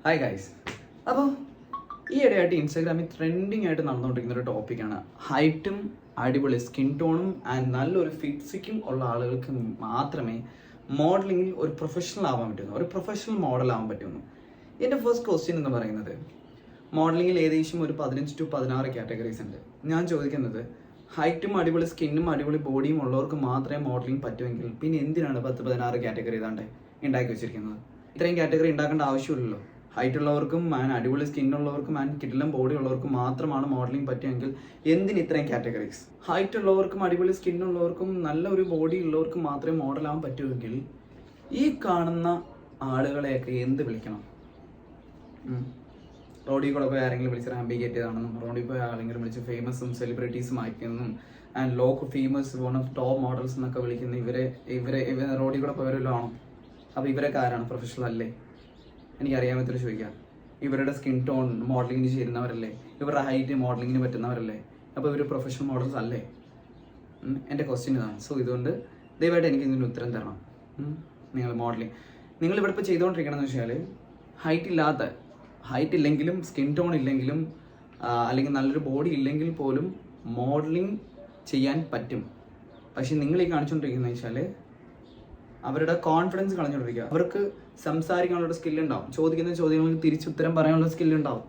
Hi guys. അപ്പോൾ ഈ ഇടയായിട്ട് ഇൻസ്റ്റാഗ്രാമിൽ ട്രെൻഡിങ് ആയിട്ട് നടന്നുകൊണ്ടിരിക്കുന്ന ഒരു ടോപ്പിക്കാണ് ഹൈറ്റും അടിപൊളി സ്കിൻ ടോണും ആൻഡ് നല്ലൊരു ഫിസിക്കും ഉള്ള ആളുകൾക്ക് മാത്രമേ മോഡലിങ്ങിൽ ഒരു പ്രൊഫഷണൽ ആവാൻ പറ്റുന്നു, ഒരു പ്രൊഫഷണൽ മോഡൽ ആവാൻ പറ്റുന്നു. എൻ്റെ ഫസ്റ്റ് ക്വസ്റ്റ്യൻ എന്ന് പറയുന്നത്, മോഡലിങ്ങിൽ ഏകദേശം ഒരു 15 to 16 കാറ്റഗറീസ് ഉണ്ട്. ഞാൻ ചോദിക്കുന്നത്, ഹൈറ്റും അടിപൊളി സ്കിന്നും അടിപൊളി ബോഡിയും ഉള്ളവർക്ക് മാത്രമേ മോഡലിംഗ് പറ്റുമെങ്കിൽ പിന്നെ എന്തിനാണ് 10-16 കാറ്റഗറി ഏതാണ്ട് ഉണ്ടാക്കി വെച്ചിരിക്കുന്നത്? ഇത്രയും കാറ്റഗറി ഉണ്ടാക്കേണ്ട ആവശ്യമില്ലല്ലോ. ഹൈറ്റ് ഉള്ളവർക്കും അടിപൊളി സ്കിന്നുള്ളവർക്കും കിടിലം ബോഡി ഉള്ളവർക്കും മാത്രമാണ് മോഡലിംഗ് പറ്റുമെങ്കിൽ എന്തിന് ഇത്രയും കാറ്റഗറീസ്? ഹൈറ്റ് ഉള്ളവർക്കും അടിപൊളി സ്കിന്നുള്ളവർക്കും നല്ല ഒരു ബോഡി ഉള്ളവർക്കും മാത്രമേ മോഡലാവാൻ പറ്റുമെങ്കിൽ ഈ കാണുന്ന ആളുകളെയൊക്കെ എന്ത് വിളിക്കണം? റോഡിൽ കൂടെ പോയി ആരെങ്കിലും വിളിച്ച് റാമ്പിക്കേറ്റ് ചെയ്താണെന്നും, റോഡിൽ പോയി ആരെങ്കിലും വിളിച്ച് ഫേമസും സെലിബ്രിറ്റീസും ആയിരിക്കുന്നതും ആൻഡ് ലോക്ക് famous one of top models എന്നൊക്കെ വിളിക്കുന്ന ഇവരെ റോഡിൽ കൂടെ പോയവരെല്ലാം ആണോ? അപ്പോൾ ഇവരൊക്കെ ആരാണ്? പ്രൊഫഷണൽ അല്ലേ? എനിക്കറിയാൻ പറ്റുന്ന ചോദിക്കാം. ഇവരുടെ സ്കിൻ ടോൺ മോഡലിങ്ങിന് ചേരുന്നവരല്ലേ? ഇവരുടെ ഹൈറ്റ് മോഡലിങ്ങിന് പറ്റുന്നവരല്ലേ? അപ്പോൾ ഇവർ പ്രൊഫഷണൽ മോഡൽസ് അല്ലേ? എൻ്റെ ക്വസ്റ്റ്യൻ ഇതാണ്. സോ ഇതുകൊണ്ട് ദയവായിട്ട് എനിക്ക് ഇതിന് ഉത്തരം തരണം. നിങ്ങൾ മോഡലിംഗ് ഇവിടെ ഇപ്പോൾ ചെയ്തുകൊണ്ടിരിക്കണമെന്ന് വെച്ചാൽ, ഹൈറ്റ് ഇല്ലെങ്കിലും സ്കിൻ ടോൺ ഇല്ലെങ്കിലും അല്ലെങ്കിൽ നല്ലൊരു ബോഡി ഇല്ലെങ്കിൽ പോലും മോഡലിംഗ് ചെയ്യാൻ പറ്റും. പക്ഷെ നിങ്ങൾ ഈ കാണിച്ചുകൊണ്ടിരിക്കുന്നത് വെച്ചാൽ അവരുടെ കോൺഫിഡൻസ് കളഞ്ഞുകൊണ്ടിരിക്കുക. അവർക്ക് സംസാരിക്കാനുള്ള സ്കില്ലുണ്ടാവും, ചോദിക്കുന്ന ചോദ്യങ്ങൾക്ക് തിരിച്ചുത്തരം പറയാനുള്ള സ്കില്ലുണ്ടാവും.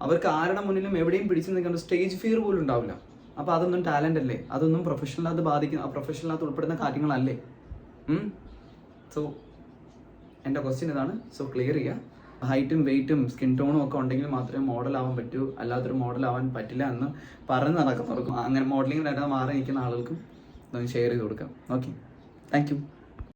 അവർക്ക് ആരുടെ മുന്നിലും എവിടെയും പിടിച്ചു നിൽക്കേണ്ട സ്റ്റേജ് ഫിയർ പോലും ഉണ്ടാവില്ല. അപ്പോൾ അതൊന്നും ടാലൻ്റ് അല്ലേ? അതൊന്നും പ്രൊഫഷണലിനകത്ത് ഉൾപ്പെടുന്ന കാര്യങ്ങളല്ലേ? സോ എൻ്റെ ക്വസ്റ്റ്യൻ ഇതാണ്. സോ ക്ലിയർ ചെയ്യുക. ഹൈറ്റും വെയിറ്റും സ്കിൻ ടോണും ഒക്കെ ഉണ്ടെങ്കിൽ മാത്രമേ മോഡലാവാൻ പറ്റൂ, അല്ലാത്തൊരു മോഡലാവാൻ പറ്റില്ല എന്ന് പറഞ്ഞ് നടക്കുന്നവർക്കും അങ്ങനെ മോഡലിംഗ് മാറി നിൽക്കുന്ന ആളുകൾക്കും ഷെയർ ചെയ്ത് കൊടുക്കാം. Okay, thank you.